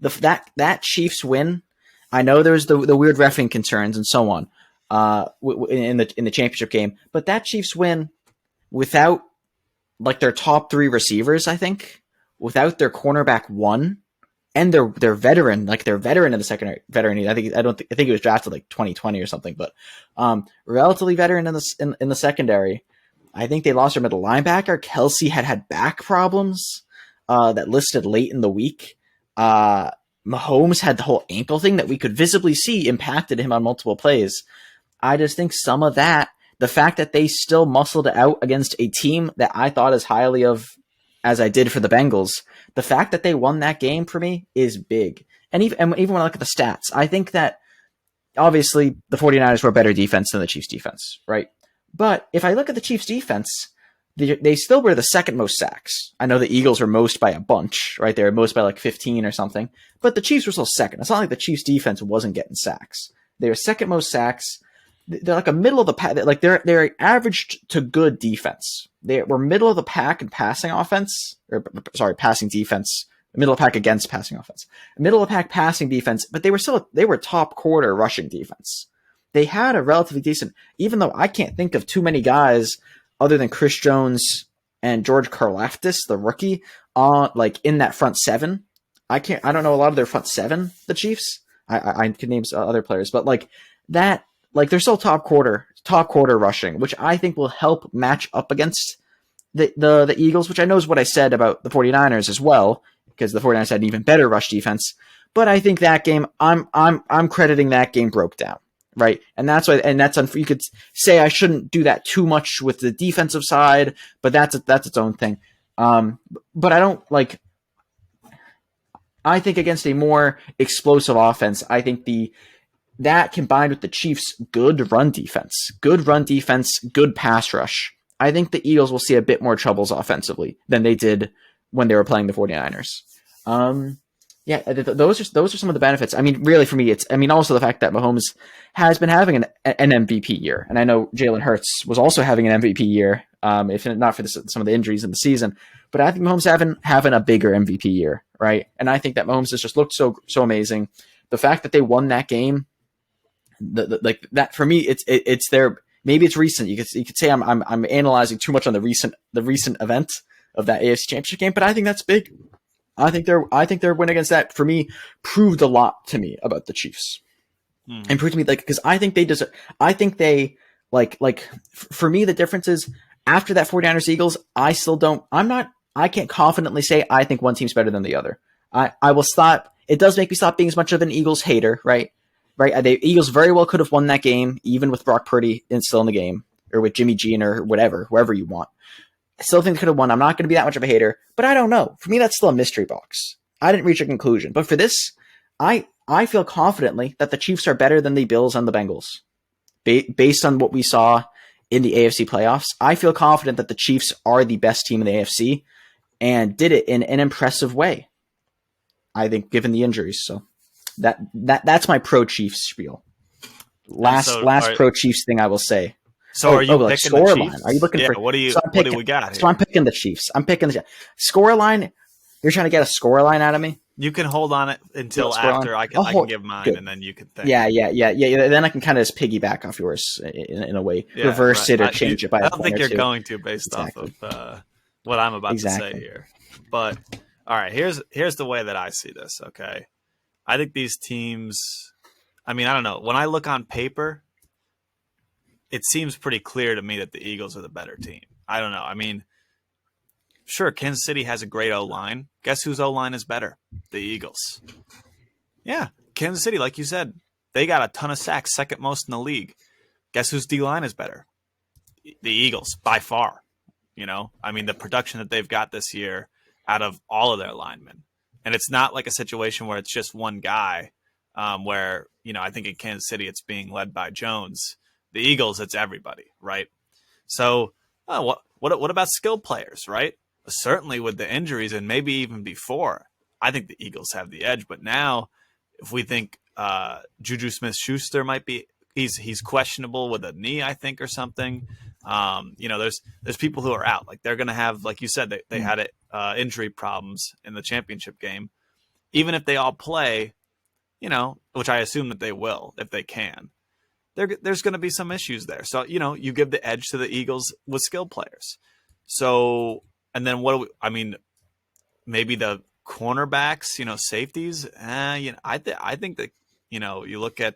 that Chiefs win. I know there's the weird reffing concerns and so on in the championship game, but that Chiefs win without like their top three receivers, I think, without their cornerback one and their veteran, like their veteran in the secondary veteran. I think he was drafted like 2020 or something, but relatively veteran in the secondary. I think they lost their middle linebacker. Kelsey had back problems that listed late in the week. Mahomes had the whole ankle thing that we could visibly see impacted him on multiple plays. I just think some of that, the fact that they still muscled it out against a team that I thought as highly of as I did for the Bengals, the fact that they won that game for me is big. And even when I look at the stats, I think that obviously the 49ers were a better defense than the Chiefs defense, right? But if I look at the Chiefs defense, they still were the second most sacks. I know the Eagles were most by a bunch, right? They were most by like 15 or something, but the Chiefs were still second. It's not like the Chiefs defense wasn't getting sacks. They were second most sacks. They're like a middle of the pack. Like they're averaged to good defense. They were middle of the pack in passing offense, passing defense. Middle of the pack against passing offense. Middle of the pack passing defense, but they were top quarter rushing defense. They had a relatively decent, even though I can't think of too many guys other than Chris Jones and George Karlaftis, the rookie, like in that front seven. I don't know a lot of their front seven, the Chiefs. I could name other players, but like that. Like they're still top quarter rushing, which I think will help match up against the Eagles, which I know is what I said about the 49ers as well, because the 49ers had an even better rush defense. But I think that game, I'm crediting that game broke down, right? And that's why, you could say I shouldn't do that too much with the defensive side, but that's its own thing. But I don't like. I think against a more explosive offense, I think that combined with the Chiefs' good run defense, good pass rush, I think the Eagles will see a bit more troubles offensively than they did when they were playing the 49ers. Those are some of the benefits. I mean, really for me, also the fact that Mahomes has been having an MVP year. And I know Jalen Hurts was also having an MVP year, if not for some of the injuries in the season. But I think Mahomes having a bigger MVP year, right? And I think that Mahomes has just looked so amazing. The fact that they won that game, like that for me, it's their, maybe it's recent. You could say I'm analyzing too much on the recent event of that AFC Championship game, but I think that's big. I think their win against that for me proved a lot to me about the Chiefs, and proved to me because I think they deserve. I think they for me the difference is after that 49ers Eagles, I still don't. I can't confidently say I think one team's better than the other. I will stop. It does make me stop being as much of an Eagles hater, right? Right, the Eagles very well could have won that game, even with Brock Purdy still in the game, or with Jimmy G or whatever, whoever you want. I still think they could have won. I'm not going to be that much of a hater, but I don't know. For me, that's still a mystery box. I didn't reach a conclusion. But for this, I feel confidently that the Chiefs are better than the Bills and the Bengals. Based on what we saw in the AFC playoffs, I feel confident that the Chiefs are the best team in the AFC and did it in an impressive way, I think, given the injuries. So that's my pro Chiefs spiel. Last pro Chiefs thing I will say. So are you picking the Chiefs? Line? Are you looking for? What do we got here? So I'm picking the Chiefs. Score line. You're trying to get a score line out of me? You can hold on it until after I can give mine, good. And then you can think. Yeah. Then I can kind of just piggyback off yours in a way, reverse it or change it by. I don't think you're going to based off of what I'm about to say here. But all right, here's the way that I see this. Okay, I think these teams. I mean, I don't know. When I look on paper, it seems pretty clear to me that the Eagles are the better team. I don't know. I mean, sure, Kansas City has a great O-line. Guess whose O-line is better? The Eagles. Yeah, Kansas City, like you said, they got a ton of sacks, second most in the league. Guess whose D-line is better? The Eagles, by far. You know, I mean, the production that they've got this year out of all of their linemen. And it's not like a situation where it's just one guy where, you know, I think in Kansas City it's being led by Jones. The Eagles, it's everybody, right? So what about skill players, right? Certainly with the injuries and maybe even before, I think the Eagles have the edge. But now, if we think Juju Smith-Schuster might be, he's questionable with a knee, I think, or something. You know, there's people who are out. Like they're going to have, like you said, they had injury problems in the championship game. even if they all play, which I assume that they will if they can, there's going to be some issues there. So, you give the edge to the Eagles with skill players. So, and then maybe the cornerbacks, safeties. I think that, you look at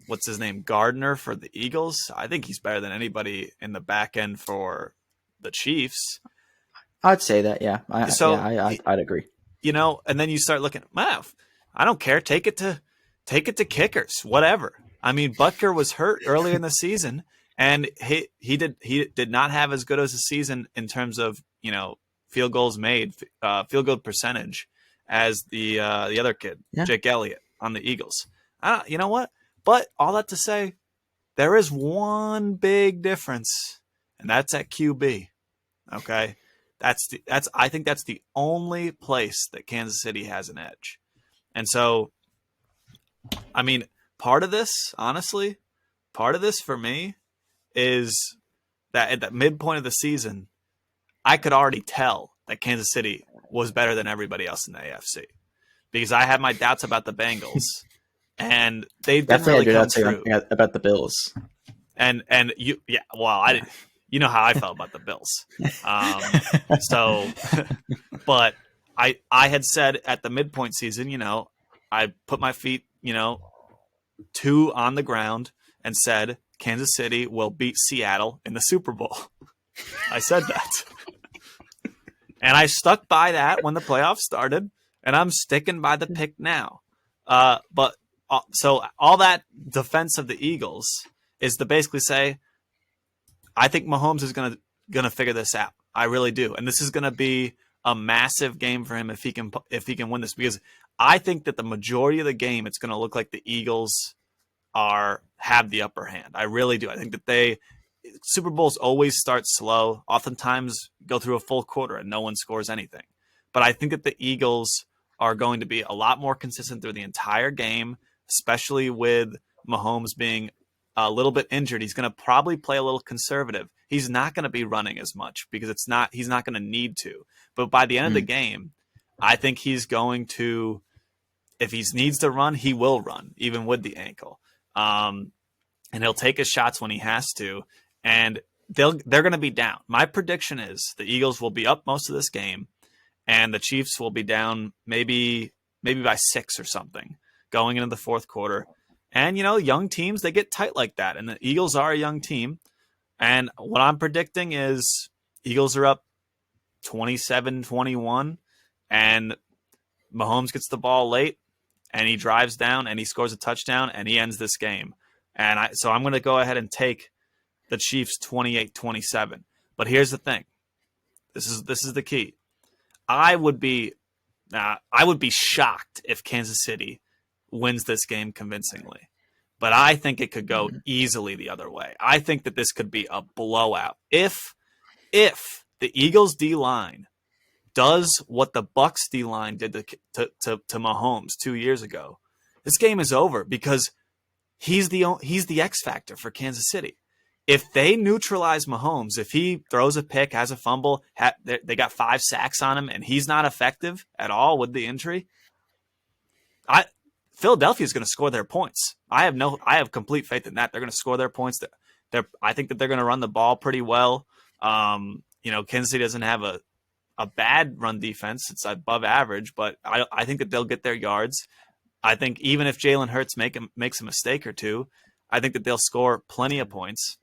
what's his name, Gardner for the Eagles. I think he's better than anybody in the back end for the Chiefs. I'd say that, yeah. I'd agree. And then you start looking, wow, I don't care. Take it to kickers, whatever. I mean, Butker was hurt early in the season, and he did not have as good as a season in terms of field goals made, field goal percentage as the other kid, Jake Elliott on the Eagles. You know what? But all that to say, there is one big difference, and that's at QB. Okay, I think that's the only place that Kansas City has an edge. And so, I mean, part of this for me is that at the midpoint of the season, I could already tell that Kansas City was better than everybody else in the AFC because I had my doubts about the Bengals, and they didn't really come through. About the Bills. And you, yeah, well, I didn't. You know how I felt about the Bills. But I had said at the midpoint season, I put my feet, 2 on the ground and said Kansas City will beat Seattle in the Super Bowl. I said that. And I stuck by that when the playoffs started, and I'm sticking by the pick now. So all that defense of the Eagles is to basically say, I think Mahomes is gonna figure this out. I really do, and this is gonna be a massive game for him if he can win this, because I think that the majority of the game it's gonna look like the Eagles have the upper hand. I really do. I think that Super Bowls always start slow, oftentimes go through a full quarter and no one scores anything. But I think that the Eagles are going to be a lot more consistent through the entire game, especially with Mahomes being a little bit injured. He's going to probably play a little conservative. He's not going to be running as much because he's not going to need to. But by the end of the game, I think he's going to, if he needs to run, he will run, even with the ankle. And he'll take his shots when he has to. And they're going to be down. My prediction is the Eagles will be up most of this game, and the Chiefs will be down maybe by 6 or something going into the fourth quarter. And, young teams, they get tight like that. And the Eagles are a young team. And what I'm predicting is Eagles are up 27-21, and Mahomes gets the ball late, and he drives down, and he scores a touchdown, and he ends this game. And so I'm going to go ahead and take the Chiefs 28-27. But here's the thing. This is the key. I would be shocked if Kansas City wins this game convincingly. But I think it could go easily the other way. I think that this could be a blowout. If the Eagles D-line does what the Bucs D-line did to Mahomes 2 years ago, this game is over because he's the X factor for Kansas City. If they neutralize Mahomes, if he throws a pick, has a fumble, they got 5 sacks on him, and he's not effective at all with the injury, Philadelphia is going to score their points. I have complete faith in that. They're going to score their points. I think that they're going to run the ball pretty well. Kansas City doesn't have a bad run defense. It's above average, but I think that they'll get their yards. I think even if Jalen Hurts makes a mistake or two, I think that they'll score plenty of points.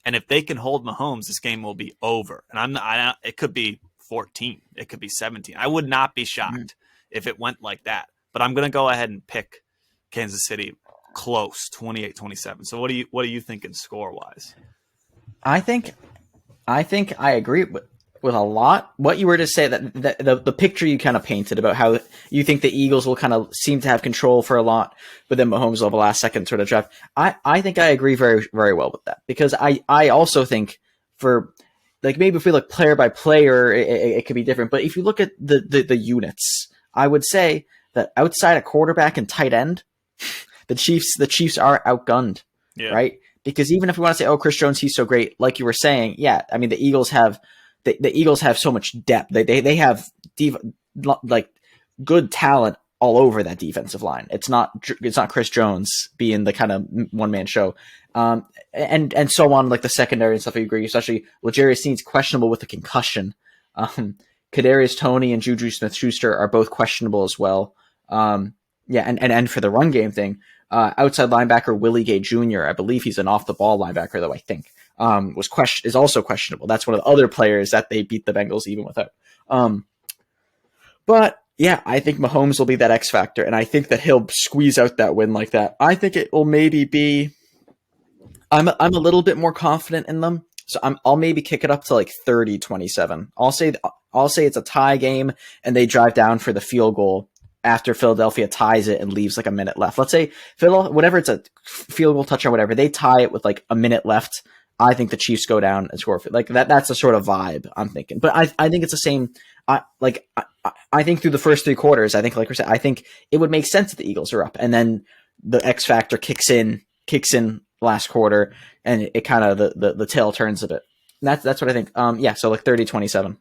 And if they can hold Mahomes, this game will be over. And it could be 14. It could be 17. I would not be shocked if it went like that. But I'm going to go ahead and pick Kansas City close, 28-27. So what are you thinking score-wise? I think I agree with a lot. What you were to say, that the picture you kind of painted about how you think the Eagles will kind of seem to have control for a lot, but then Mahomes will have a last second sort of drive. I think I agree very, very well with that, because I also think for, like, maybe if we look player by player, it could be different. But if you look at the units, I would say that outside a quarterback and tight end, the Chiefs are outgunned, right? Because even if we want to say, oh, Chris Jones, he's so great, like you were saying, yeah, I mean, the Eagles have so much depth. They have like good talent all over that defensive line. It's not Chris Jones being the kind of one man show, and so on, like the secondary and stuff. I agree, especially L'Jarius Sneed's questionable with a concussion. Kadarius Toney and Juju Smith-Schuster are both questionable as well. And for the run game thing, outside linebacker Willie Gay Jr., I believe he's an off the ball linebacker, though I think is also questionable. That's one of the other players that they beat the Bengals even without. But yeah, I think Mahomes will be that X factor, and I think that he'll squeeze out that win like that. I think it will maybe be. I'm a little bit more confident in them, so I'll maybe kick it up to like 30-27. I'll say it's a tie game, and they drive down for the field goal after Philadelphia ties it and leaves like a minute left. Let's say whatever, it's a field goal touchdown, whatever. They tie it with like a minute left. I think the Chiefs go down and score like that. That's the sort of vibe I'm thinking. But I think it's the same. I think through the first 3 quarters, I think, like we said, I think it would make sense that the Eagles are up, and then the X factor kicks in last quarter, and it kind of the tail turns a bit. And that's what I think. So like 30-27.